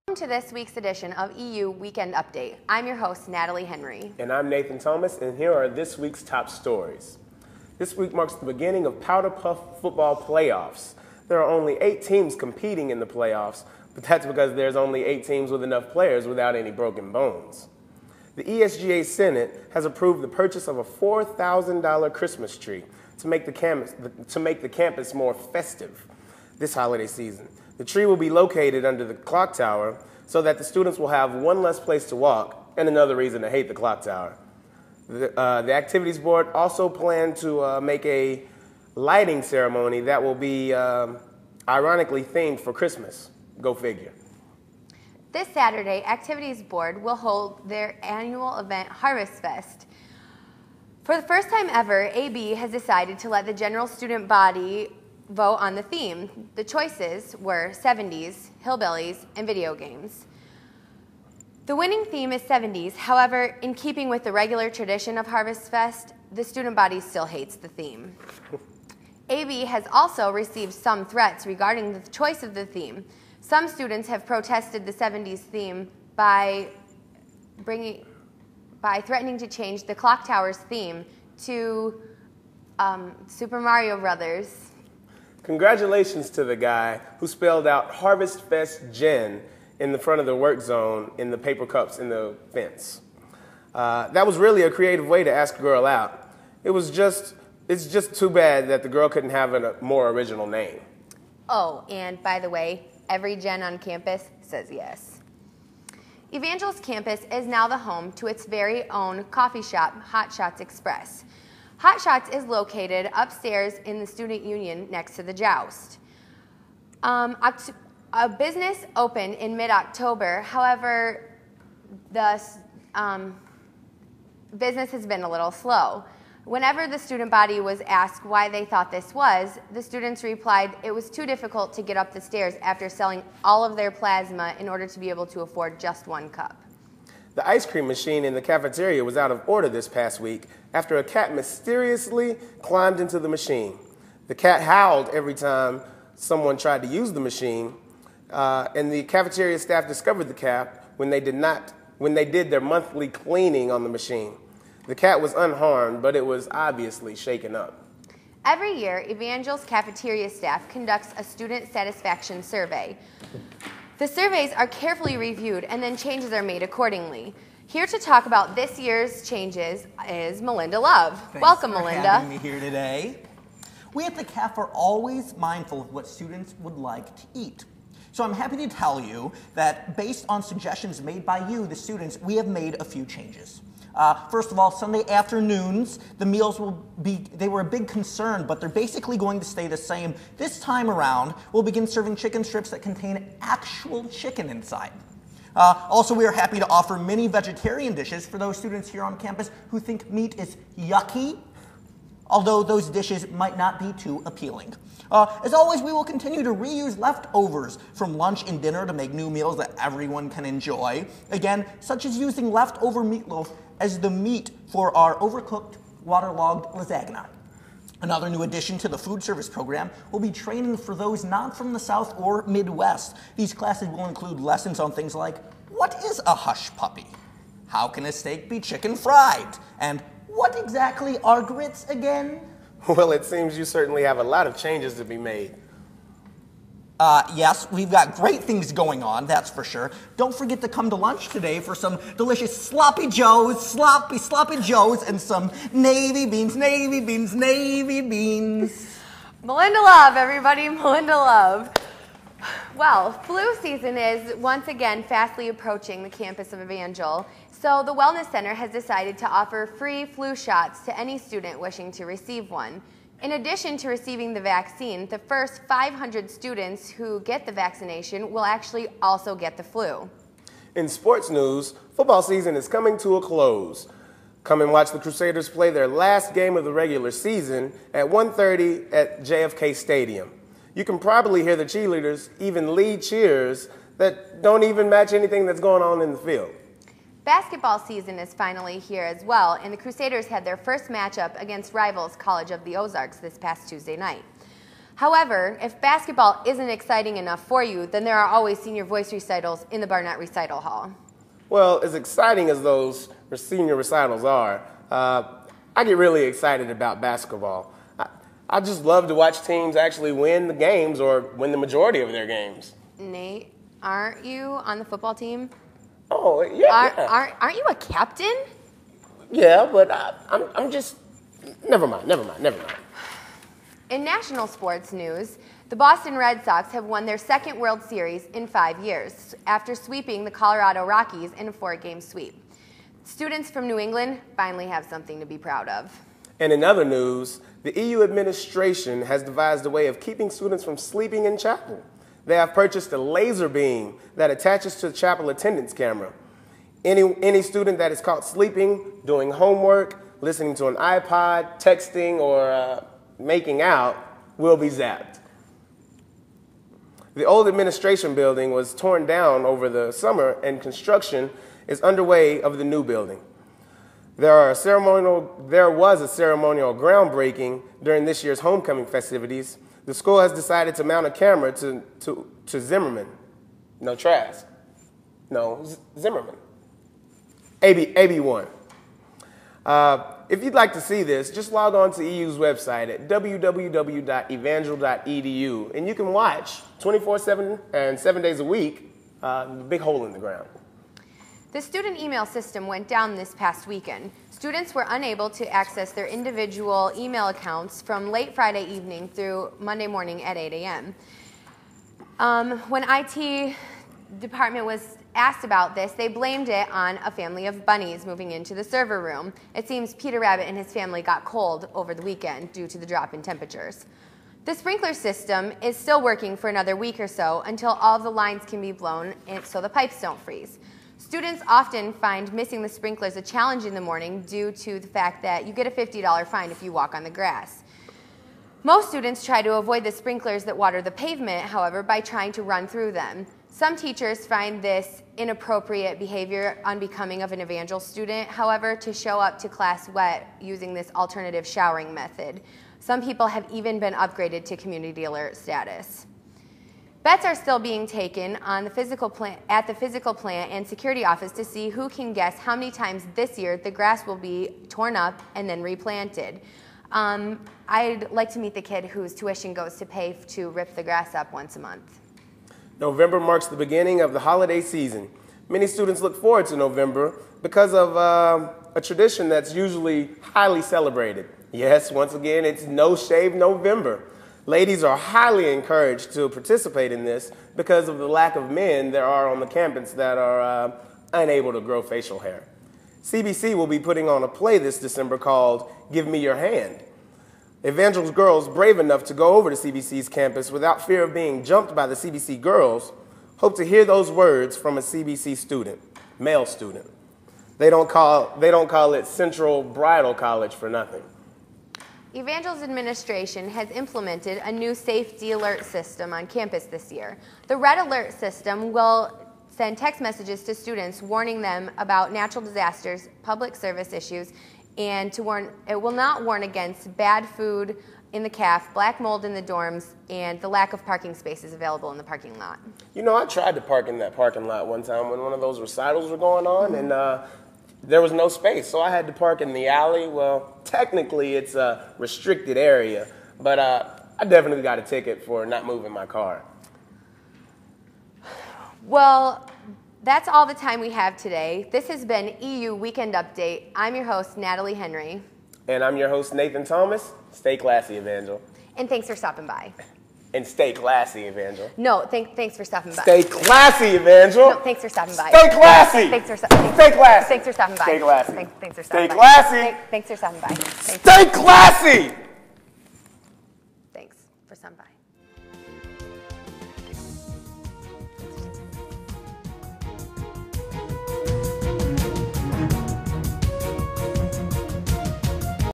Welcome to this week's edition of EU Weekend Update. I'm your host, Natalie Henry. And I'm Nathan Thomas, and here are this week's top stories. This week marks the beginning of Powder Puff football playoffs. There are only 8 teams competing in the playoffs, but that's because there's only 8 teams with enough players without any broken bones. The ESGA Senate has approved the purchase of a $4,000 Christmas tree to make the campus more festive this holiday season. The tree will be located under the clock tower so that the students will have one less place to walk and another reason to hate the clock tower. The activities board also planned to make a lighting ceremony that will be ironically themed for Christmas. Go figure. This Saturday, Activities Board will hold their annual event, Harvest Fest. For the first time ever, AB has decided to let the general student body vote on the theme. The choices were 70s, hillbillies, and video games. The winning theme is 70s. However, in keeping with the regular tradition of Harvest Fest, the student body still hates the theme. AB has also received some threats regarding the choice of the theme. Some students have protested the 70s theme by threatening to change the clock tower's theme to Super Mario Brothers. Congratulations to the guy who spelled out Harvest Fest Gen in the front of the work zone in the paper cups in the fence. That was really a creative way to ask a girl out. It's just too bad that the girl couldn't have a more original name. Oh, and by the way, every Gen on campus says yes. Evangel's campus is now the home to its very own coffee shop, Hot Shots Express. Hot Shots is located upstairs in the Student Union next to the Joust. A business opened in mid-October. However, the business has been a little slow. Whenever the student body was asked why they thought this was, the students replied it was too difficult to get up the stairs after selling all of their plasma in order to be able to afford just one cup. The ice cream machine in the cafeteria was out of order this past week after a cat mysteriously climbed into the machine. The cat howled every time someone tried to use the machine, and the cafeteria staff discovered the cat when they did their monthly cleaning on the machine. The cat was unharmed, but it was obviously shaken up. Every year, Evangel's cafeteria staff conducts a student satisfaction survey. The surveys are carefully reviewed and then changes are made accordingly. Here to talk about this year's changes is Melinda Love. Welcome, Melinda. Thanks for having me here today. We at the CAF are always mindful of what students would like to eat. So I'm happy to tell you that based on suggestions made by you, the students, we have made a few changes. First of all, Sunday afternoons, the meals they were a big concern, but they're basically going to stay the same. This time around, we'll begin serving chicken strips that contain actual chicken inside. Also, we are happy to offer many vegetarian dishes for those students here on campus who think meat is yucky, although those dishes might not be too appealing. As always, we will continue to reuse leftovers from lunch and dinner to make new meals that everyone can enjoy. Again, such as using leftover meatloaf as the meat for our overcooked, waterlogged lasagna. Another new addition to the food service program will be training for those not from the South or Midwest. These classes will include lessons on things like, what is a hush puppy? How can a steak be chicken fried? And what exactly are grits again? Well, it seems you certainly have a lot of changes to be made. Yes, we've got great things going on, that's for sure. Don't forget to come to lunch today for some delicious sloppy joes, sloppy joes, and some navy beans. Melinda Love, everybody, Melinda Love. Well, flu season is once again fastly approaching the campus of Evangel, so the Wellness Center has decided to offer free flu shots to any student wishing to receive one. In addition to receiving the vaccine, the first 500 students who get the vaccination will actually also get the flu. In sports news, football season is coming to a close. Come and watch the Crusaders play their last game of the regular season at 1:30 at JFK Stadium. You can probably hear the cheerleaders even lead cheers that don't even match anything that's going on in the field. Basketball season is finally here as well, and the Crusaders had their first matchup against rivals College of the Ozarks this past Tuesday night. However, if basketball isn't exciting enough for you, then there are always senior voice recitals in the Barnett Recital Hall. Well, as exciting as those senior recitals are, I get really excited about basketball. I just love to watch teams actually win the games or win the majority of their games. Nate, aren't you on the football team? Oh, yeah. Aren't you a captain? Yeah, but I'm just... Never mind. In national sports news, the Boston Red Sox have won their second World Series in 5 years after sweeping the Colorado Rockies in a 4-game sweep. Students from New England finally have something to be proud of. And in other news, the EU administration has devised a way of keeping students from sleeping in chapel. They have purchased a laser beam that attaches to the chapel attendance camera. Any student that is caught sleeping, doing homework, listening to an iPod, texting, or making out will be zapped. The old administration building was torn down over the summer, and construction is underway of the new building. There was a ceremonial groundbreaking during this year's homecoming festivities. The school has decided to mount a camera to Zimmerman. No, Trask. No, Zimmerman. AB1. If you'd like to see this, just log on to EU's website at www.evangel.edu, and you can watch 24/7 and 7 days a week, the big hole in the ground. The student email system went down this past weekend. Students were unable to access their individual email accounts from late Friday evening through Monday morning at 8 a.m. When IT department was asked about this, they blamed it on a family of bunnies moving into the server room. It seems Peter Rabbit and his family got cold over the weekend due to the drop in temperatures. The sprinkler system is still working for another week or so until all of the lines can be blown so the pipes don't freeze. Students often find missing the sprinklers a challenge in the morning due to the fact that you get a $50 fine if you walk on the grass. Most students try to avoid the sprinklers that water the pavement, however, by trying to run through them. Some teachers find this inappropriate behavior unbecoming of an Evangel student, however, to show up to class wet using this alternative showering method. Some people have even been upgraded to community alert status. Bets are still being taken on the physical plant, at the physical plant and security office to see who can guess how many times this year the grass will be torn up and then replanted. I'd like to meet the kid whose tuition goes to pay to rip the grass up once a month. November marks the beginning of the holiday season. Many students look forward to November because of a tradition that's usually highly celebrated. Yes, once again, it's No Shave November. Ladies are highly encouraged to participate in this because of the lack of men there are on the campus that are unable to grow facial hair. CBC will be putting on a play this December called Give Me Your Hand. Evangel's girls brave enough to go over to CBC's campus without fear of being jumped by the CBC girls hope to hear those words from a CBC student, male student. They don't call it Central Bridal College for nothing. Evangel's administration has implemented a new safety alert system on campus this year. The Red Alert system will send text messages to students warning them about natural disasters, public service issues, and it will not warn against bad food in the caf, black mold in the dorms, and the lack of parking spaces available in the parking lot. You know, I tried to park in that parking lot one time when one of those recitals were going on, and there was no space, so I had to park in the alley. Well, technically it's a restricted area, but I definitely got a ticket for not moving my car. Well, that's all the time we have today. This has been EU Weekend Update. I'm your host, Natalie Henry. And I'm your host, Nathan Thomas. Stay classy, Evangel. And thanks for stopping by. And stay classy, Evangel. No, thanks for stopping by. Stay classy, Evangel. No, thanks for stopping by. Stay classy. Thanks for stopping by. Stay classy. Thanks for stopping by. Stay classy. Thanks for stopping by. Stay classy. Thanks for stopping by. Stay classy.